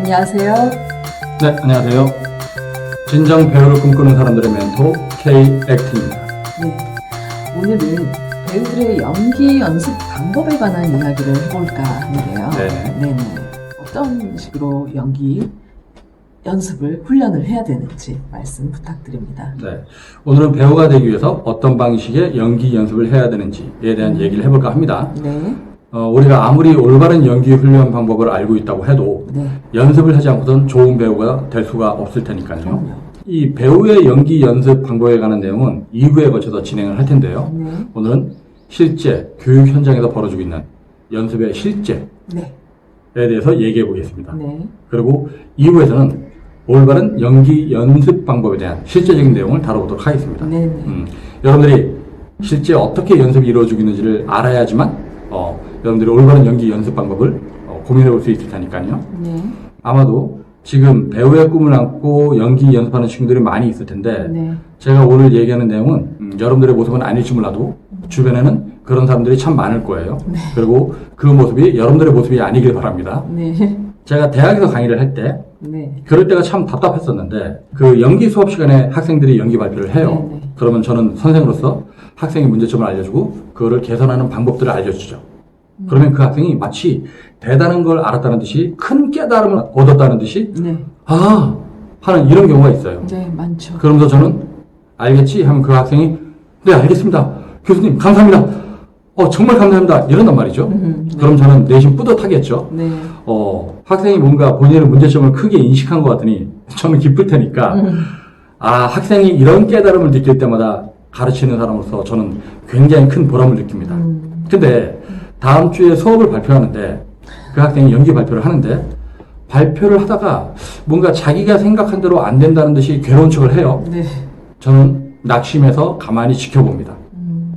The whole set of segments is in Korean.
안녕하세요. 네, 안녕하세요. 진정 배우를 꿈꾸는 사람들의 멘토 K-액트입니다. 네, 오늘은 배우들의 연기 연습 방법에 관한 이야기를 해볼까 하는데요. 네네. 어떤 식으로 연기 연습을 훈련을 해야 되는지 말씀 부탁드립니다. 네, 오늘은 배우가 되기 위해서 어떤 방식의 연기 연습을 해야 되는지에 대한 얘기를 해볼까 합니다. 네. 우리가 아무리 올바른 연기 훈련 방법을 알고 있다고 해도 네. 연습을 하지 않고선 좋은 배우가 될 수가 없을 테니까요. 그럼요. 이 배우의 연기 연습 방법에 관한 내용은 2부에 거쳐서 진행을 할 텐데요. 네. 오늘은 실제 교육 현장에서 벌어지고 있는 연습의 실제에 네. 대해서 얘기해 보겠습니다. 네. 그리고 2부에서는 올바른 연기 연습 방법에 대한 실제적인 내용을 다뤄보도록 하겠습니다. 네. 여러분들이 실제 어떻게 연습이 이루어지고 있는지를 알아야지만 여러분들이 올바른 연기 연습 방법을 고민해 볼 수 있을 테니까요. 네. 아마도 지금 배우의 꿈을 안고 연기 연습하는 친구들이 많이 있을 텐데 네. 제가 오늘 얘기하는 내용은 여러분들의 모습은 아닐지 몰라도 주변에는 그런 사람들이 참 많을 거예요. 네. 그리고 그 모습이 여러분들의 모습이 아니길 바랍니다. 네. 제가 대학에서 강의를 할 때 네. 그럴 때가 참 답답했었는데 그 연기 수업 시간에 학생들이 연기 발표를 해요. 네. 그러면 저는 선생으로서 학생의 문제점을 알려주고 그거를 개선하는 방법들을 알려주죠. 그러면 그 학생이 마치 대단한 걸 알았다는 듯이 큰 깨달음을 얻었다는 듯이 네. 하는 이런 경우가 있어요. 네, 많죠. 그러면서 저는 알겠지? 하면 그 학생이 네, 알겠습니다. 교수님, 감사합니다. 정말 감사합니다. 이런단 말이죠. 네. 그럼 저는 내심 뿌듯하겠죠. 네. 학생이 뭔가 본인의 문제점을 크게 인식한 것 같으니 저는 기쁠 테니까 학생이 이런 깨달음을 느낄 때마다 가르치는 사람으로서 저는 굉장히 큰 보람을 느낍니다. 근데 다음 주에 수업을 발표하는데 그 학생이 연기 발표를 하는데 발표를 하다가 뭔가 자기가 생각한 대로 안 된다는 듯이 괴로운 척을 해요. 네. 저는 낙심해서 가만히 지켜봅니다.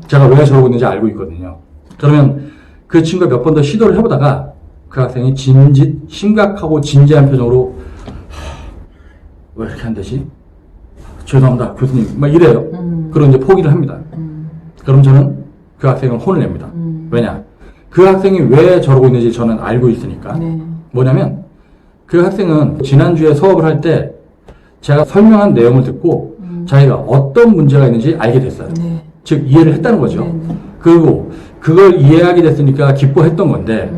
제가 왜 저러고 있는지 알고 있거든요. 그러면 그 친구가 몇 번 더 시도를 해보다가 그 학생이 심각하고 진지한 표정으로 왜 이렇게 한 듯이 죄송합니다 교수님 막 이래요. 그럼 이제 포기를 합니다. 그럼 저는 그 학생을 혼을 냅니다. 왜냐? 그 학생이 왜 저러고 있는지 저는 알고 있으니까. 네. 뭐냐면 그 학생은 지난주에 수업을 할 때 제가 설명한 내용을 듣고 자기가 어떤 문제가 있는지 알게 됐어요. 네. 즉 이해를 했다는 거죠. 네. 그리고 그걸 이해하게 됐으니까 기뻐했던 건데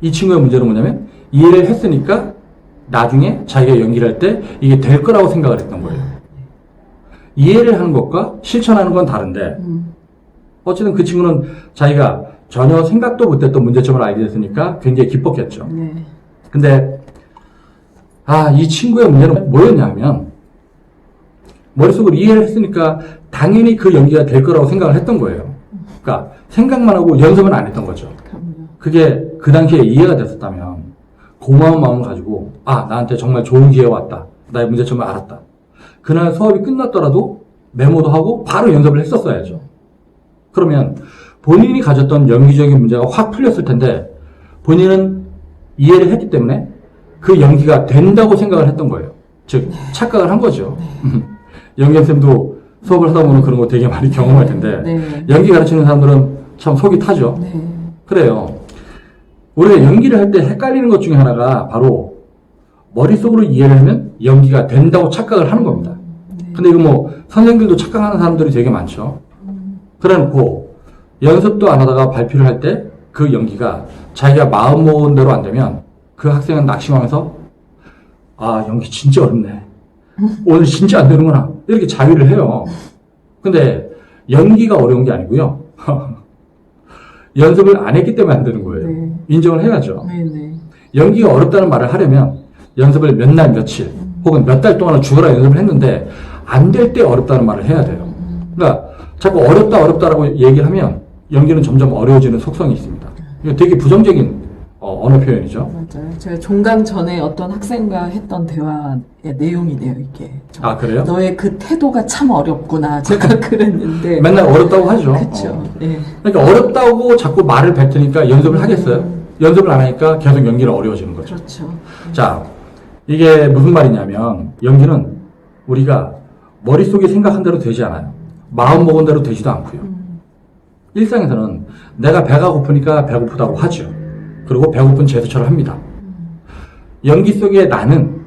이 친구의 문제는 뭐냐면 이해를 했으니까 나중에 자기가 연기를 할 때 이게 될 거라고 생각을 했던 거예요. 이해를 하는 것과 실천하는 건 다른데 어쨌든 그 친구는 자기가 전혀 생각도 못했던 문제점을 알게 됐으니까 굉장히 기뻤겠죠. 네. 근데 이 친구의 문제는 뭐였냐면 머릿속으로 이해를 했으니까 당연히 그 연기가 될 거라고 생각을 했던 거예요. 그러니까 생각만 하고 연습은 안 했던 거죠. 그럼요. 그게 그 당시에 이해가 됐었다면 고마운 마음을 가지고 나한테 정말 좋은 기회가 왔다. 나의 문제점을 알았다. 그날 수업이 끝났더라도 메모도 하고 바로 연습을 했었어야죠. 그러면 본인이 가졌던 연기적인 문제가 확 풀렸을 텐데 본인은 이해를 했기 때문에 그 연기가 된다고 생각을 했던 거예요. 즉 착각을 한 거죠. 연기쌤도 수업을 하다 보면 그런 거 되게 많이 경험할 텐데 네. 연기 가르치는 사람들은 참 속이 타죠. 네. 그래요. 우리가 연기를 할 때 헷갈리는 것 중에 하나가 바로 머릿속으로 이해를 하면 연기가 된다고 착각을 하는 겁니다. 근데 이거 선생님들도 착각하는 사람들이 되게 많죠. 그래 놓고 연습도 안 하다가 발표를 할 때 그 연기가 자기가 마음 먹은 대로 안 되면 그 학생은 낙심하면서 연기 진짜 어렵네. 오늘 진짜 안 되는구나. 이렇게 자위를 해요. 근데 연기가 어려운 게 아니고요. 연습을 안 했기 때문에 안 되는 거예요. 네. 인정을 해야죠. 네. 연기가 어렵다는 말을 하려면 연습을 몇 날, 며칠 혹은 몇 달 동안 죽어라 연습을 했는데 안 될 때 어렵다는 말을 해야 돼요. 그러니까 자꾸 어렵다라고 얘기하면 연기는 점점 어려워지는 속성이 있습니다. 이거 되게 부정적인 언어 표현이죠. 맞아요. 제가 종강 전에 어떤 학생과 했던 대화의 내용이네요, 이게. 그래요? 너의 그 태도가 참 어렵구나. 제가 그랬는데. 맨날 어렵다고 하죠. 그렇죠. 네. 그러니까 어렵다고 자꾸 말을 뱉으니까 연습을 하겠어요? 연습을 안 하니까 계속 연기를 어려워지는 거죠. 그렇죠. 자, 이게 무슨 말이냐면 연기는 우리가 머릿속에 생각한 대로 되지 않아요. 마음 먹은 대로 되지도 않고요. 일상에서는 내가 배가 고프니까 배고프다고 하죠. 그리고 배고픈 제스처를 합니다. 연기 속에 나는,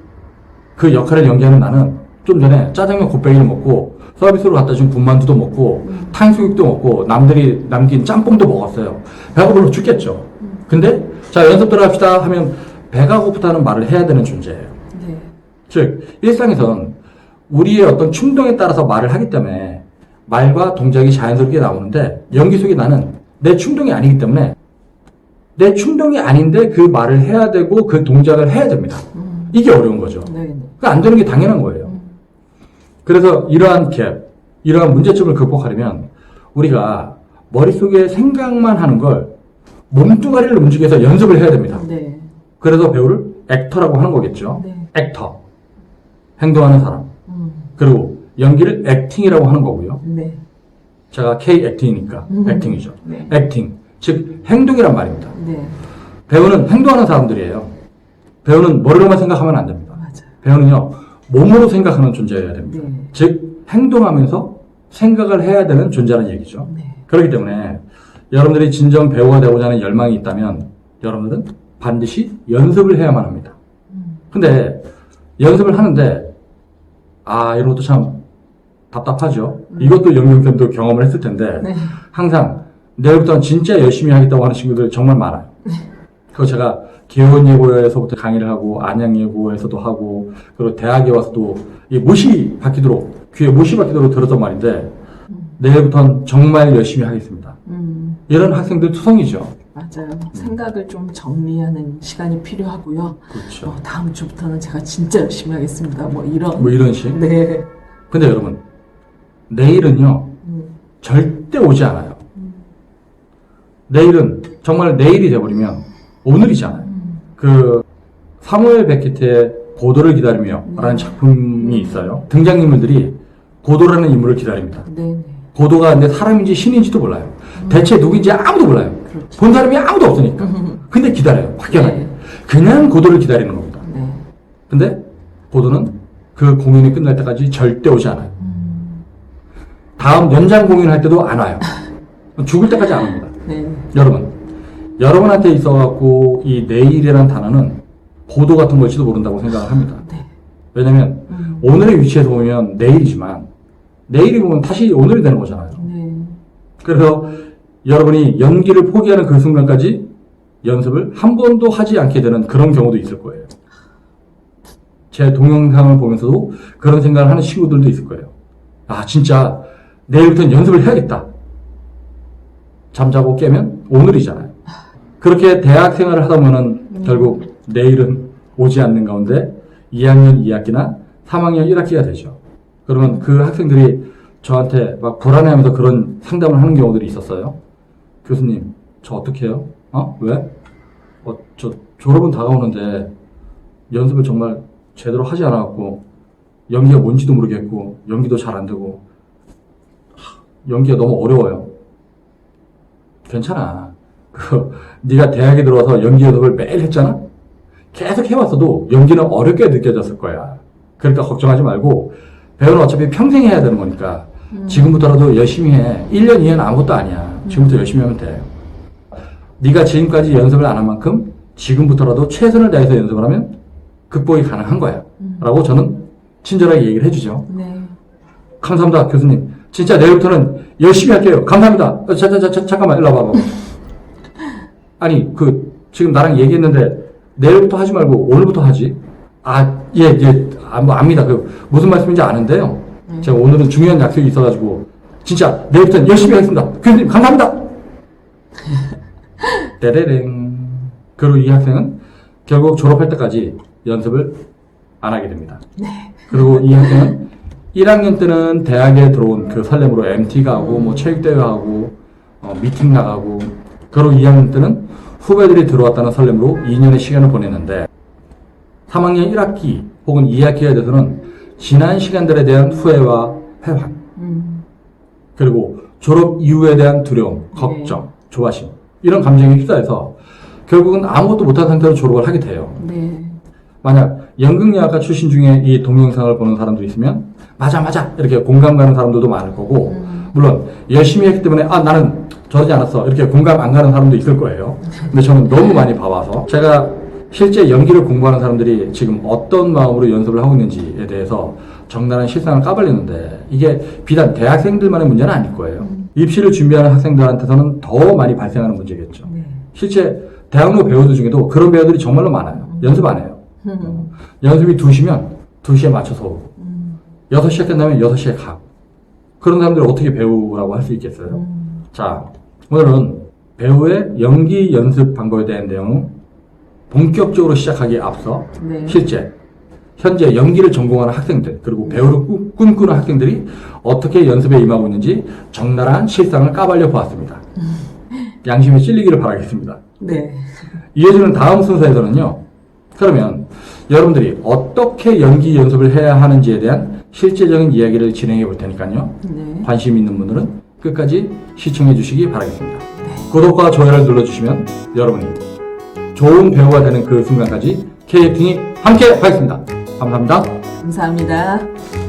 그 역할을 연기하는 나는 좀 전에 짜장면 곱빼기를 먹고 서비스로 갖다 준 군만두도 먹고 탕수육도 먹고 남들이 남긴 짬뽕도 먹었어요. 배가 불러 죽겠죠. 근데 자 연습 들어갑시다 하면 배가 고프다는 말을 해야 되는 존재예요. 네. 즉 일상에선 우리의 어떤 충동에 따라서 말을 하기 때문에 말과 동작이 자연스럽게 나오는데 연기 속에 나는 내 충동이 아니기 때문에 내 충동이 아닌데 그 말을 해야 되고 그 동작을 해야 됩니다. 이게 어려운 거죠. 네. 네. 그 안 되는 게 당연한 거예요. 그래서 이러한 갭, 이러한 문제점을 극복하려면 우리가 머릿속에 생각만 하는 걸 몸뚱아리를 움직여서 연습을 해야 됩니다. 네. 그래서 배우를 액터라고 하는 거겠죠. 네. 액터. 행동하는 사람. 그리고 연기를 액팅이라고 하는 거고요. 네. 제가 K 액팅이니까 액팅이죠. 네. 액팅. 즉 행동이란 말입니다. 네. 배우는 행동하는 사람들이에요. 배우는 머리로만 생각하면 안 됩니다. 맞아요. 배우는요, 몸으로 생각하는 존재여야 됩니다. 네. 즉, 행동하면서 생각을 해야 되는 존재라는 얘기죠. 네. 그렇기 때문에 여러분들이 진정 배우가 되고자 하는 열망이 있다면 여러분들은 반드시 연습을 해야만 합니다. 근데 연습을 하는데 이런 것도 참 답답하죠. 이것도 영경쌤도 경험을 했을 텐데 네. 항상 내일부터는 진짜 열심히 하겠다고 하는 친구들이 정말 많아요. 그거 제가 기원예고에서부터 강의를 하고 안양예고에서도 하고 그리고 대학에 와서도 이 못이 박히도록 귀에 못이 박히도록 들었던 말인데 내일부터는 정말 열심히 하겠습니다. 이런 학생들 투성이죠. 맞아요. 생각을 좀 정리하는 시간이 필요하고요. 그렇죠. 다음 주부터는 제가 진짜 열심히 하겠습니다. 뭐 이런. 이런 식. 네. 근데 여러분, 내일은요, 절대 오지 않아요. 내일은 정말 내일이 돼버리면 오늘이잖아요. 그 사무엘 베키트의 고도를 기다리며 라는 작품이 있어요. 등장인물들이 고도라는 인물을 기다립니다. 네. 고도가 근데 사람인지 신인지도 몰라요. 대체 누구인지 아무도 몰라요. 그렇죠. 본 사람이 아무도 없으니까. 근데 기다려요. 확연하게. 네. 그냥 고도를 기다리는 겁니다. 네. 근데 고도는 그 공연이 끝날 때까지 절대 오지 않아요. 다음 연장 공연할 때도 안 와요. 죽을 때까지 안 옵니다. 네. 여러분한테 있어갖고 이 내일이라는 단어는 고도 같은 걸지도 모른다고 생각을 합니다. 네. 왜냐면 오늘의 위치에서 보면 내일이지만 내일이 보면 다시 오늘이 되는 거잖아요. 네. 그래서 여러분이 연기를 포기하는 그 순간까지 연습을 한 번도 하지 않게 되는 그런 경우도 있을 거예요. 제 동영상을 보면서도 그런 생각을 하는 친구들도 있을 거예요. 진짜 내일부터는 연습을 해야겠다. 잠자고 깨면 오늘이잖아요. 그렇게 대학 생활을 하다 보면은 결국 내일은 오지 않는 가운데 2학년 2학기나 3학년 1학기가 되죠. 그러면 그 학생들이 저한테 막 불안해하면서 그런 상담을 하는 경우들이 있었어요. 교수님, 저 어떻게 해요? 왜? 저 졸업은 다가오는데 연습을 정말 제대로 하지 않아갖고 연기가 뭔지도 모르겠고 연기도 잘 안 되고 연기가 너무 어려워요. 괜찮아. 네가 대학에 들어와서 연기 연습을 매일 했잖아? 계속 해왔어도 연기는 어렵게 느껴졌을 거야. 그러니까 걱정하지 말고 배우는 어차피 평생 해야 되는 거니까 지금부터라도 열심히 해. 1년, 2년 아무것도 아니야. 지금부터 열심히 하면 돼. 네가 지금까지 연습을 안 한 만큼 지금부터라도 최선을 다해서 연습을 하면 극복이 가능한 거야. 라고 저는 친절하게 얘기를 해주죠. 네. 감사합니다, 교수님. 진짜 내일부터는 열심히 할게요. 감사합니다. 잠깐만, 일로 와봐. 아니, 지금 나랑 얘기했는데, 내일부터 하지 말고, 오늘부터 하지. 압니다. 무슨 말씀인지 아는데요. 제가 오늘은 중요한 약속이 있어가지고, 진짜 내일부터는 열심히 하겠습니다. 교수님, 감사합니다! 떼레랭. 그리고 이 학생은 결국 졸업할 때까지 연습을 안 하게 됩니다. 네. 그리고 이 학생은 1학년 때는 대학에 들어온 그 설렘으로 MT 가고 뭐 체육대회 하고 미팅 나가고 그리고 2학년 때는 후배들이 들어왔다는 설렘으로 2년의 시간을 보냈는데 3학년 1학기 혹은 2학기에 대해서는 지난 시간들에 대한 후회와 회한 그리고 졸업 이후에 대한 두려움, 걱정, 조바심 이런 감정에 휩싸여서 결국은 아무것도 못한 상태로 졸업을 하게 돼요. 네. 만약 연극영화과 출신 중에 이 동영상을 보는 사람들이 있으면 맞아 이렇게 공감 가는 사람들도 많을 거고 물론 열심히 했기 때문에 나는 저러지 않았어 이렇게 공감 안 가는 사람도 있을 거예요. 근데 저는 너무 많이 봐와서 제가 실제 연기를 공부하는 사람들이 지금 어떤 마음으로 연습을 하고 있는지에 대해서 적나라한 실상을 까발리는데 이게 비단 대학생들만의 문제는 아닐 거예요. 입시를 준비하는 학생들한테서는 더 많이 발생하는 문제겠죠. 네. 실제 대학로 배우들 중에도 그런 배우들이 정말로 많아요. 연습 안 해요. 연습이 2시면 2시에 맞춰서 오고 6시에 끝나면 6시에 가고 그런 사람들을 어떻게 배우라고 할 수 있겠어요? 자, 오늘은 배우의 연기 연습 방법에 대한 내용은 본격적으로 시작하기에 앞서 네. 실제 현재 연기를 전공하는 학생들 그리고 배우를 꿈꾸는 학생들이 어떻게 연습에 임하고 있는지 적나라한 실상을 까발려 보았습니다. 양심에 찔리기를 바라겠습니다. 네. 이어지는 다음 순서에서는요. 그러면 여러분들이 어떻게 연기 연습을 해야 하는지에 대한 실제적인 이야기를 진행해 볼 테니까요. 네. 관심 있는 분들은 끝까지 시청해 주시기 바라겠습니다. 구독과 좋아요를 눌러주시면 여러분이 좋은 배우가 되는 그 순간까지 K액팅이 함께 하겠습니다. 감사합니다. 감사합니다.